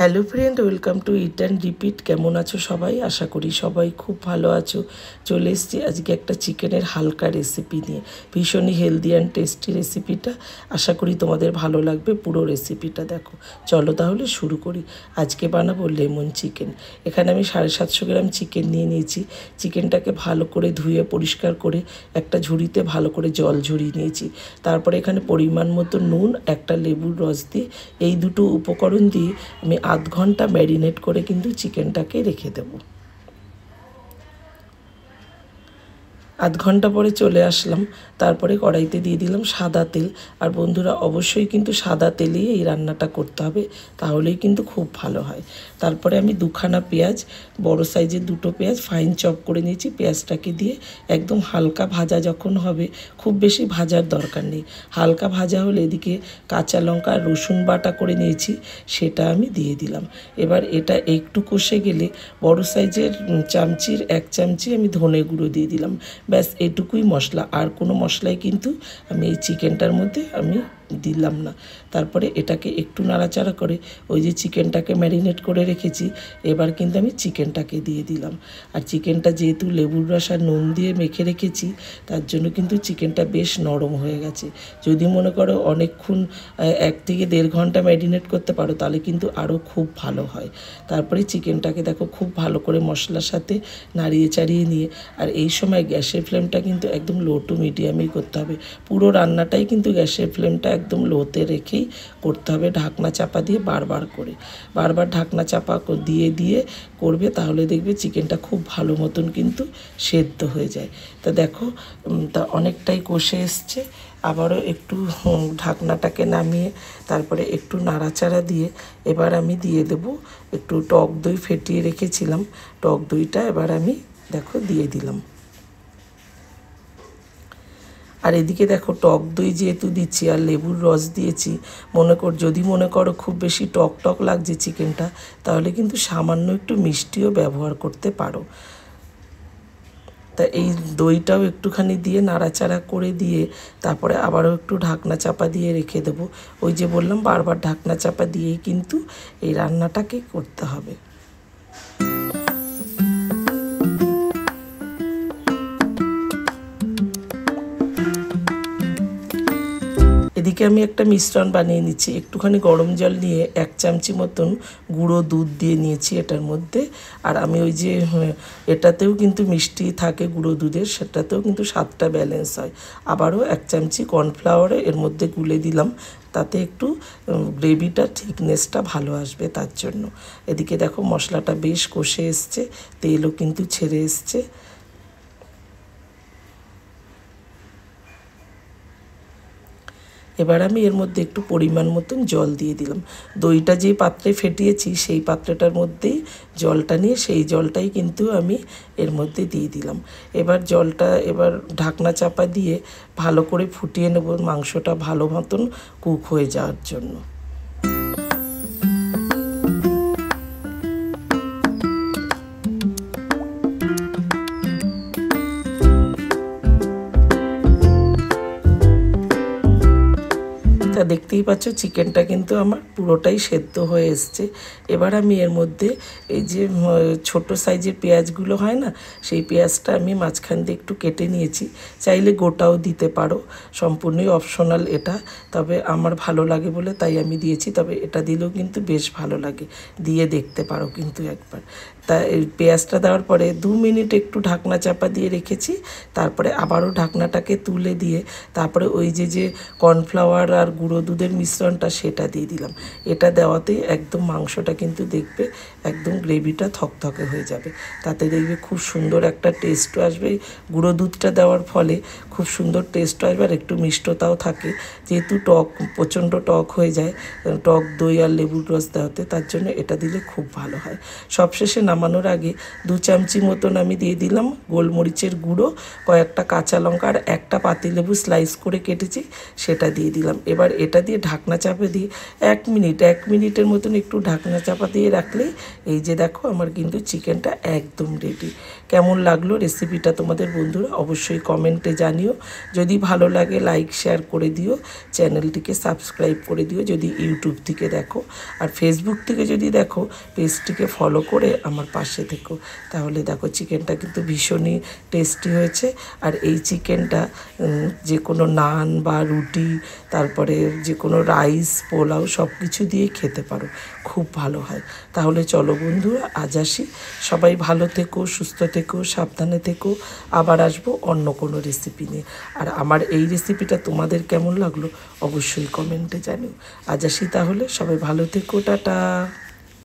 Hello friend, welcome to it and repeat. কেমন আছো সবাই? আশা করি সবাই খুব ভালো আছো। চলে এসেছি আজকে একটা চিকেনের হালকা রেসিপি নিয়ে। ভীষণই হেলদি অ্যান্ড টেস্টি রেসিপিটা। আশা করি তোমাদের ভালো লাগবে। পুরো রেসিপিটা দেখো। চলো তাহলে শুরু করি। আজকে বানাবো লেমন চিকেন। এখানে আমি 750 গ্রাম চিকেন নিয়ে নিয়েছি। চিকেনটাকে ভালো করে ধুয়ে পরিষ্কার করে একটা ঝুড়িতে ভালো করে জল ঝরিয়ে নিয়েছি। তারপরে এখানে পরিমাণ মতো নুন, একটা লেবুর রস দিয়ে এই দুটো উপকরণ দিয়ে আমি আধ ঘন্টা ম্যারিনেট করে কিন্তু চিকেনটাকে রেখে দেবো। আধ ঘন্টা পরে চলে আসলাম। তারপরে কড়াইতে দিয়ে দিলাম সাদা তেল। আর বন্ধুরা, অবশ্যই কিন্তু সাদা তেলেই এই রান্নাটা করতে হবে, তাহলেই কিন্তু খুব ভালো হয়। তারপরে আমি দুখানা পেঁয়াজ, বড় সাইজের দুটো পেঁয়াজ ফাইন চপ করে নিয়েছি। পেঁয়াজটাকে দিয়ে একদম হালকা ভাজা যখন হবে, খুব বেশি ভাজার দরকার নেই, হালকা ভাজা হলে এদিকে কাঁচা লঙ্কা আর রসুন বাটা করে নিয়েছি, সেটা আমি দিয়ে দিলাম। এবার এটা একটু কষে গেলে বড় সাইজের চামচির 1 চামচি আমি ধনে গুঁড়ো দিয়ে দিলাম। ব্যাস এটুকুই মশলা, আর কোনো মশলাই কিন্তু আমি এই চিকেনটার মধ্যে আমি দিলাম না। তারপরে এটাকে একটু নাড়াচাড়া করে ওই যে চিকেনটাকে ম্যারিনেট করে রেখেছি, এবার কিন্তু আমি চিকেনটাকে দিয়ে দিলাম। আর চিকেনটা যেহেতু লেবুর রস আর নুন দিয়ে মেখে রেখেছি, তার জন্য কিন্তু চিকেনটা বেশ নরম হয়ে গেছে। যদি মনে করো অনেকক্ষণ 1 থেকে 1.5 ঘন্টা ম্যারিনেট করতে পারো, তাহলে কিন্তু আরও খুব ভালো হয়। তারপরে চিকেনটাকে দেখো খুব ভালো করে মশলার সাথে নাড়িয়ে চাড়িয়ে নিয়ে, আর এই সময় গ্যাসের ফ্লেমটা কিন্তু একদম লো টু মিডিয়ামেই করতে হবে। পুরো রান্নাটাই কিন্তু গ্যাসের ফ্লেমটা একদম লোতে রেখেই করতে হবে, ঢাকনা চাপা দিয়ে বারবার ঢাকনা চাপা দিয়ে দিয়ে করবে, তাহলে দেখবে চিকেনটা খুব ভালো মতন কিন্তু সেদ্ধ হয়ে যায়। তা দেখো, তা অনেকটাই কষে এসছে। আবারও একটু ঢাকনাটাকে নামিয়ে তারপরে একটু নাড়াচাড়া দিয়ে এবার আমি দিয়ে দেব একটু টক দই ফেটিয়ে রেখেছিলাম। টক দইটা এবার আমি দেখো দিয়ে দিলাম। আর এদিকে দেখো, টক দই যেহেতু দিচ্ছি আর লেবুর রস দিয়েছি, যদি মনে করো খুব বেশি টক টক লাগছে চিকেনটা, তাহলে কিন্তু সামান্য একটু মিষ্টিও ব্যবহার করতে পারো। তা এই দইটাও একটুখানি দিয়ে নাড়াচাড়া করে দিয়ে তারপরে আবারও একটু ঢাকনা চাপা দিয়ে রেখে দেবো। ওই যে বললাম, বারবার ঢাকনা চাপা দিয়েই কিন্তু এই রান্নাটাকে করতে হবে। এদিকে আমি একটা মিশ্রণ বানিয়ে নিচ্ছি। একটুখানি গরম জল নিয়ে 1 চামচি মতন গুঁড়ো দুধ দিয়ে নিয়েছি এটার মধ্যে। আর আমি ওই যে এটাতেও কিন্তু মিষ্টি থাকে গুঁড়ো দুধের, সেটাতেও কিন্তু স্বাদটা ব্যালেন্স হয়। আবারও 1 চামচি কর্নফ্লাওয়ার এর মধ্যে গুলে দিলাম, তাতে একটু গ্রেভিটা থিকনেসটা ভালো আসবে তার জন্য। এদিকে দেখো মশলাটা বেশ কষে এসছে, তেলও কিন্তু ছেড়ে এসছে। এবার আমি এর মধ্যে একটু পরিমাণ মতন জল দিয়ে দিলাম। দইটা যে পাত্রে ফেটিয়েছি সেই পাত্রটার মধ্যেই জলটা নিয়ে সেই জলটাই কিন্তু আমি এর মধ্যে দিয়ে দিলাম। এবার ঢাকনা চাপা দিয়ে ভালো করে ফুটিয়ে নেব, মাংসটা ভালো মতন কুক হয়ে যাওয়ার জন্য। দেখতেই পাচ্ছ চিকেনটা কিন্তু আমার পুরোটাই সেদ্ধ হয়ে এসছে। এবার আমি এর মধ্যে এই যে ছোট সাইজের পেঁয়াজগুলো হয় না, সেই পেঁয়াজটা আমি মাঝখান দিয়ে একটু কেটে নিয়েছি। চাইলে গোটাও দিতে পারো, সম্পূর্ণই অপশনাল এটা, তবে আমার ভালো লাগে বলে তাই আমি দিয়েছি। তবে এটা দিলেও কিন্তু বেশ ভালো লাগে, দিয়ে দেখতে পারো কিন্তু একবার। তা এই পেঁয়াজটা দেওয়ার পরে 2 মিনিট একটু ঢাকনা চাপা দিয়ে রেখেছি। তারপরে আবারও ঢাকনাটাকে তুলে দিয়ে তারপরে ওই যে কর্নফ্লাওয়ার আর গুঁড়ো দুধের মিশ্রণটা সেটা দিয়ে দিলাম। এটা দেওয়াতেই একদম মাংসটা কিন্তু দেখবে একদম গ্রেভিটা থকথকে হয়ে যাবে, তাতে দেখবে খুব সুন্দর একটা টেস্টও আসবে। গুঁড়ো দুধটা দেওয়ার ফলে খুব সুন্দর টেস্টও আসবে, আর একটু মিষ্টতাও থাকে। যেহেতু প্রচণ্ড টক হয়ে যায় টক দই আর লেবুর রস দেওয়াতে, তার জন্য এটা দিলে খুব ভালো হয়। সবশেষে নামানোর আগে 2 চামচি মতন আমি দিয়ে দিলাম গোলমরিচের গুঁড়ো, কয়েকটা কাঁচা লঙ্কা আর একটা পাতিলেবু স্লাইস করে কেটেছি সেটা দিয়ে দিলাম। এবার এটা দিয়ে ঢাকনা চাপা দিয়ে 1 মিনিটের মতন একটু ঢাকনা চাপা দিয়ে রাখলেই এই যে দেখো আমার কিন্তু চিকেনটা একদম রেডি। কেমন লাগলো রেসিপিটা তোমাদের বন্ধুরা অবশ্যই কমেন্টে জানিও। যদি ভালো লাগে লাইক শেয়ার করে দিও, চ্যানেলটিকে সাবস্ক্রাইব করে দিও যদি ইউটিউব থেকে দেখো, আর ফেসবুক থেকে যদি দেখো পেজটিকে ফলো করে আমার পাশে থেকো। তাহলে দেখো চিকেনটা কিন্তু ভীষণই টেস্টি হয়েছে। আর এই চিকেনটা যে কোনো নান বা রুটি, তারপরে যে কোনো রাইস, পোলাও সব কিছু দিয়েই খেতে পারো, খুব ভালো হয়। তাহলে চলো বন্ধুরা আজ আসি, সবাই ভালো থেকো, সুস্থ থেকো, সাবধানে থেকো। আবার আসবো অন্য কোনো রেসিপি নিয়ে। আর আমার এই রেসিপিটা তোমাদের কেমন লাগলো অবশ্যই কমেন্টে জানিও। আজ আসি তাহলে, সবাই ভালো থেকো, টাটা।